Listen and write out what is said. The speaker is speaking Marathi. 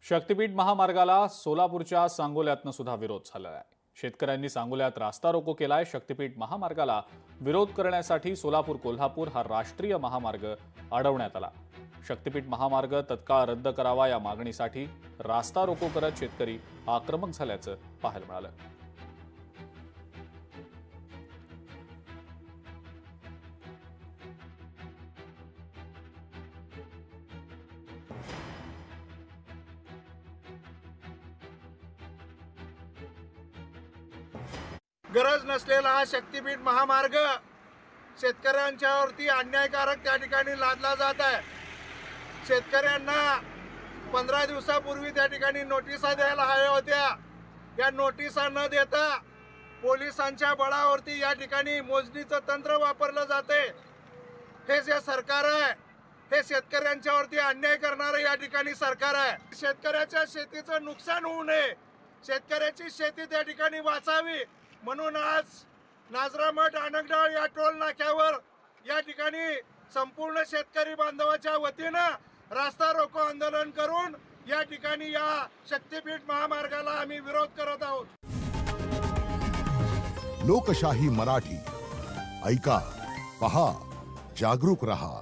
शक्तीपीठ महामार्गाला सोलापूरच्या सांगोल्यातनं सुद्धा विरोध झाला आहे। शेतकऱ्यांनी सांगोल्यात रास्ता रोको केलाय। शक्तीपीठ महामार्गाला विरोध करण्यासाठी सोलापूर कोल्हापूर हा राष्ट्रीय महामार्ग अडवण्यात आला। शक्तीपीठ महामार्ग तत्काळ रद्द करावा या मागणीसाठी रास्ता रोको करत शेतकरी आक्रमक झाल्याचं पाहायला मिळालं। गरज नसलेला हा शक्तीपीठ महामार्ग शेतकऱ्यांच्यावरती अन्यायकारक त्या ठिकाणी लादला जात आहे। शेतकऱ्यांना 15 दिवसापूर्वी त्या ठिकाणी नोटिसा द्यायला हव्या होत्या। या नोटिसा न देता पोलिसांच्या बळावरती या ठिकाणी मोजणीचं तंत्र वापरलं जाते। हे जे सरकार आहे हे शेतकऱ्यांच्यावरती अन्याय करणारं या ठिकाणी सरकार आहे। शेतकऱ्याच्या शेतीचं नुकसान होऊ नये, शेतकऱ्याची शेती त्या ठिकाणी वाचावी म्हणून आज नाजरामठ अनगडाळ या टोल नाक्यावर या ठिकाणी संपूर्ण शेतकरी बांधवाच्या वतीनं रास्ता रोको आंदोलन करून या ठिकाणी या शक्तीपीठ महामार्गाला आम्ही विरोध करत आहोत। लोकशाही मराठी ऐका, पहा, जागरूक रहा।